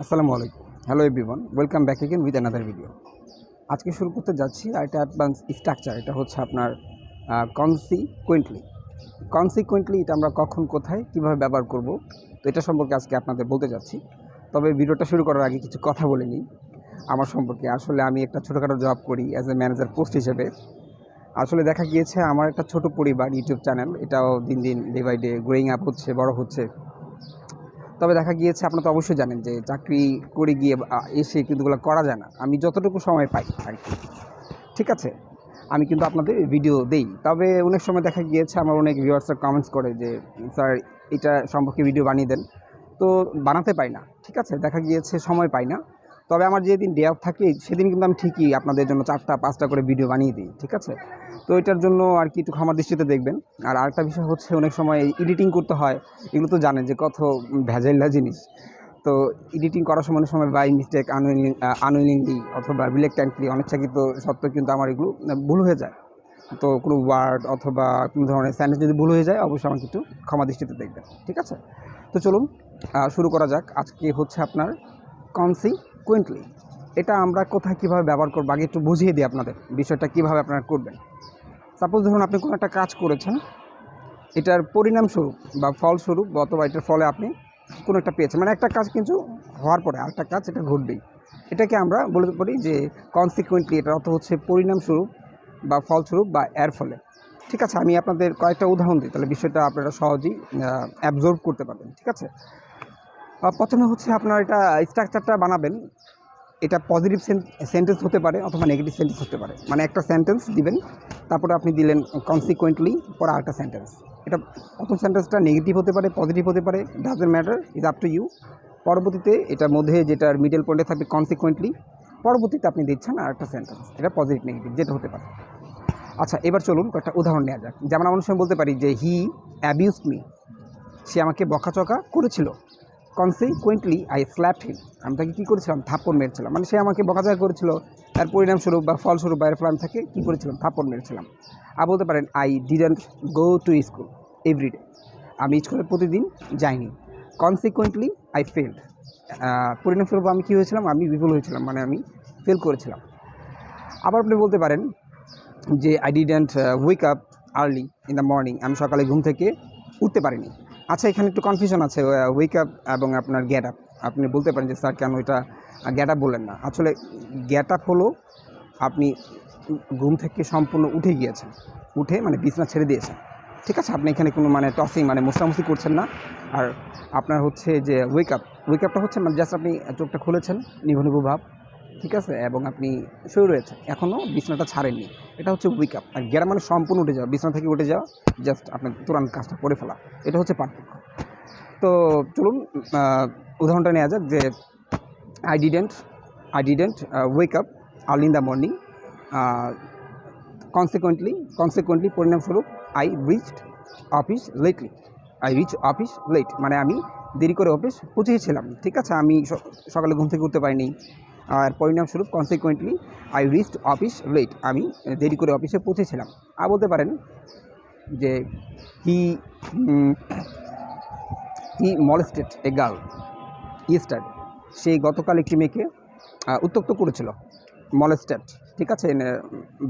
আসসালামু আলাইকুম। Hello everyone, welcome back again with another video. আজকে শুরু করতে যাচ্ছি আর এটা অ্যাডভান্স স্ট্রাকচার। এটা হচ্ছে আপনার কনসিকুয়েন্টলি। কনসিকুয়েন্টলি এটা আমরা কখন, কোথায়, কীভাবে ব্যবহার করব, তো এটা সম্পর্কে আজকে আপনাদের বলতে যাচ্ছি। তবে ভিডিওটা শুরু করার আগে কিছু কথা বলে নিই আমার সম্পর্কে। আসলে আমি একটা ছোটোখাটো জব করি অ্যাজ এ ম্যানেজার পোস্ট হিসেবে। আসলে দেখা গিয়েছে আমার একটা ছোটো পরিবার, ইউটিউব চ্যানেল, এটাও দিন দিন day by day growing up হচ্ছে, বড় হচ্ছে। তবে দেখা গিয়েছে আপনারা তো অবশ্যই জানেন যে চাকরি করে গিয়ে এসে কিন্তু এগুলো করা যায় না। আমি যতটুকু সময় পাই আর কি, ঠিক আছে, আমি কিন্তু আপনাদের ভিডিও দেই। তবে অনেক সময় দেখা গিয়েছে আমার অনেক ভিউয়ার্সরা কমেন্টস করে যে স্যার এটা সম্পর্কে ভিডিও বানিয়ে দেন, তো বানাতে পারি না। ঠিক আছে, দেখা গিয়েছে সময় পাই না। তবে আমার যেদিন ডে অফ থাকে সেদিন কিন্তু আমি ঠিকই আপনাদের জন্য 4টা-5টা করে ভিডিও বানিয়ে দিই, ঠিক আছে। তো এটার জন্য আর কি একটু ক্ষমার দৃষ্টিতে দেখবেন। আর আরেকটা বিষয় হচ্ছে অনেক সময় এডিটিং করতে হয়, এগুলো তো জানেন যে কত ভেজাইলা জিনিস। তো এডিটিং করার সময় অনেক সময় বাই মিস্টেক আনউইলিংলি অথবা রিলেক্ট্যান্টলি অনিচ্ছাকৃত সত্ত্বেও কিন্তু আমার এগুলো ভুল হয়ে যায়। তো কোনো ওয়ার্ড অথবা কোনো ধরনের সেন্টেন্স যদি ভুল হয়ে যায় অবশ্যই আমাকে একটু ক্ষমা দৃষ্টিতে দেখবেন, ঠিক আছে। তো চলুন শুরু করা যাক। আজকে হচ্ছে আপনার কনসিকুয়েন্টলি। এটা আমরা কোথায় কীভাবে ব্যবহার করবো আগে একটু বুঝিয়ে দিই আপনাদের বিষয়টা কীভাবে আপনারা করবেন। সাপোজ ধরুন আপনি কোনো একটা কাজ করেছেন, এটার পরিণামস্বরূপ বা ফলস্বরূপ অথবা এটার ফলে আপনি কোনো একটা পেয়েছেন, মানে একটা কাজ কিন্তু হওয়ার পরে আরেকটা কাজ এটা ঘটবেই। এটাকে আমরা বলতে পারি যে কনসিকুয়েন্টলি, এটার অর্থ হচ্ছে পরিণামস্বরূপ বা ফলস্বরূপ বা এর ফলে। ঠিক আছে, আমি আপনাদের কয়েকটা উদাহরণ দিই, তাহলে বিষয়টা আপনারা সহজেই অ্যাবজর্ব করতে পারবেন, ঠিক আছে। প্রথমে হচ্ছে আপনার এটা স্ট্রাকচারটা বানাবেন। এটা পজিটিভ সেন্টেন্স হতে পারে অথবা নেগেটিভ সেন্টেন্স হতে পারে। মানে একটা সেন্টেন্স দিবেন, তারপরে আপনি দিলেন কনসিকুয়েন্টলি, পরে আরেকটা সেন্টেন্স। এটা প্রথম সেন্টেন্সটা নেগেটিভ হতে পারে, পজিটিভ হতে পারে, doesn't matter, is up to you. পরবর্তীতে এটার মধ্যে যেটার মিডল পয়েন্টে থাকবে কনসিকুয়েন্টলি, পরবর্তীতে আপনি দিচ্ছেন আরেকটা সেন্টেন্স। এটা পজিটিভ নেগেটিভ যেটা হতে পারে। আচ্ছা, এবার চলুন কয়েকটা উদাহরণ নেওয়া যাক। যেমন আমরা সময় বলতে পারি যে হি অ্যাবিউজড মি, সে আমাকে বকাচকা করেছিল। কনসিকুয়েন্টলি আই স্ল্যাপড হিম, আমি তাকে কী করেছিলাম, থাপ্পড় মেরেছিলাম। মানে সে আমাকে বকাঝকা করেছিল, তার পরিণামস্বরূপ বা ফলস্বরূপ বা এর ফলে আমি তাকে কী করেছিলাম, থাপ্পড় মেরেছিলাম। আর বলতে পারেন I didn't go to school every day, আমি স্কুলে প্রতিদিন যাইনি। কনসিকুয়েন্টলি আই ফেলড, পরিণামস্বরূপ আমি কী হয়েছিলাম, আমি বিফল হয়েছিলাম, মানে আমি ফেল করেছিলাম। আবার আপনি বলতে পারেন যে I didn't ওয়েক up early in the morning, আমি সকালে ঘুম থেকে উঠতে পারিনি। আচ্ছা, এখানে একটু কনফিউশন আছে ওয়েক আপ এবং আপনার গেট আপ। আপনি বলতে পারেন যে স্যার কেন এটা গেট আপ বললেন না। আসলে গেট আপ হলো আপনি ঘুম থেকে সম্পূর্ণ উঠে গিয়েছেন, উঠে মানে বিছনা ছেড়ে দিয়েছেন, ঠিক আছে। আপনি এখানে কোনো মানে টসিং মানে মোছামুছি করছেন না। আর আপনার হচ্ছে যে ওয়েক আপটা হচ্ছে মানে জাস্ট আপনি চোখটা খুলেছেন, নিভু নিভু ভাব, ঠিক আছে, এবং আপনি শুয়ে রয়েছেন, এখনও বিছনাটা ছাড়েননি। এটা হচ্ছে উইক আপ। আর গেরা মানে সম্পূর্ণ উঠে যাওয়া, বিছনা থেকে উঠে যাওয়া, জাস্ট আপনার তুরান্ত কাজটা করে ফেলা। এটা হচ্ছে পার্থক্য। তো চলুন উদাহরণটা নেওয়া যাক যে I didn't wake up early in the morning, consequently পরিণামস্বরূপ আই রিচ অফিস লেট, মানে আমি দেরি করে অফিস পৌঁছেছিলাম, ঠিক আছে। আমি সকালে ঘুম থেকে উঠতে পারিনি, আর পরিণামস্বরূপ consequently I reached office late, আমি দেরি করে অফিসে পৌঁছেছিলাম। আর বলতে পারেন যে হি মলেস্টেড এ গার্ল ইয়েস্টারডে, সেই গতকাল একটি মেয়েকে উত্ত্যক্ত করেছিল। মলেস্টেড, ঠিক আছে,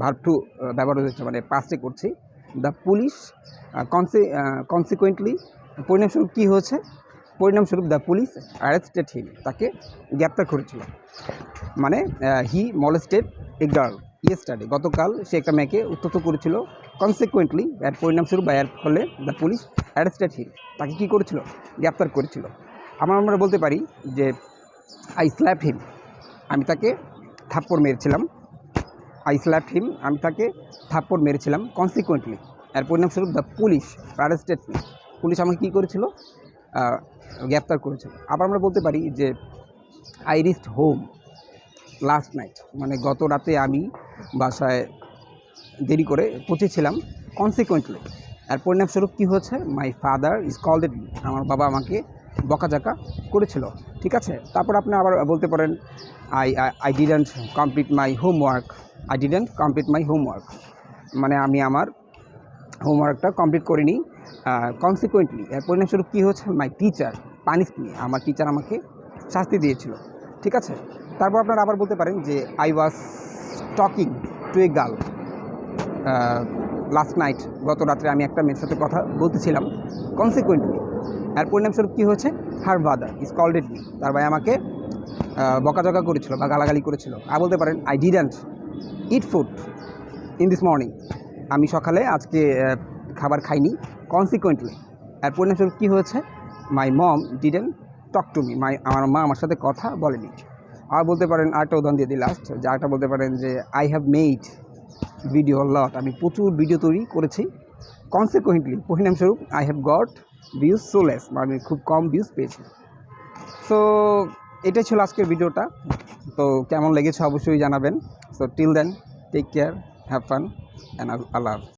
ভার্ব টু ব্যবহার হয়েছে, মানে পাস্টে করছি। দ্য পুলিশ কনসিকুয়েন্টলি, পরিণামস্বরূপ কী হয়েছে, পরিণামস্বরূপ দ্য পুলিশ অ্যারেস্টেড হিম, তাকে গ্রেপ্তার করেছিল। মানে হি মলেস্টেড এ গার্ল ইয়েস্টারডে, গতকাল সে একটা মেয়েকে উত্ত্যক্ত করেছিল। কনসিকুয়েন্টলি, এর পরিণামস্বরূপ বা এর ফলে দ্য পুলিশ অ্যারেস্টেড হিম, তাকে কী করেছিল, গ্রেপ্তার করেছিল। আমরা বলতে পারি যে আই স্ল্যাপড হিম, আমি তাকে থাপ্পড় মেরেছিলাম। আই স্ল্যাপড হিম, আমি তাকে থাপ্পড় মেরেছিলাম। কনসিকুয়েন্টলি, এর পরিণামস্বরূপ the police arrested me, police আমাকে কী করেছিল, গ্রেপ্তার করেছিল। আবার আমরা বলতে পারি যে I reached home last night, মানে গত রাতে আমি বাসায় দেরি করে পৌঁছেছিলাম। কনসিকুয়েন্টলি, এর পরিণামস্বরূপ কী হয়েছে, মাই ফাদার স্কল্ডেড মি, আমার বাবা আমাকে বকাঝকা করেছিল, ঠিক আছে। তারপর আপনি আবার বলতে পারেন I didn't complete my homework, মানে আমি আমার হোমওয়ার্কটা কমপ্লিট করিনি। কনসিকুয়েন্টলি, এর পরিণামস্বরূপ কী হচ্ছে, মাই টিচার পানিশড মি, আমার টিচার আমাকে শাস্তি দিয়েছিল, ঠিক আছে। তারপর আপনারা আবার বলতে পারেন যে I was talking to a girl last night, গত রাত্রে আমি একটা মেয়ের সাথে কথা বলতেছিলাম। কনসিকুয়েন্টলি এর পরিণামস্বরূপ কী হয়েছে, হার ফাদার ইজ কল্ডেড মি, তার ভাই আমাকে বকাঝকা করেছিল বা গালাগালি করেছিল। আর বলতে পারেন I didn't eat food in this morning, আমি সকালে আজকে খাবার খাইনি। কনসিকুয়েন্টলি এর পরিণামস্বরূপ কী হয়েছে, মাই মম ডিডন্ট টক টু মি, আমার মা আমার সাথে কথা বলেনি। আর বলতে পারেন আরেকটা উদাহরণ দিয়ে দিই লাস্ট, যে আরেকটা বলতে পারেন যে I have made video lot, আমি প্রচুর ভিডিও তৈরি করেছি। কনসিকুয়েন্টলি পরিণামস্বরূপ I have got views so less, আমি খুব কম ভিউজ পেয়েছি। সো এটাই ছিল আজকের ভিডিওটা। তো কেমন লেগেছে অবশ্যই জানাবেন। So till then take care, have fun and আল্লাহ হাফেজ।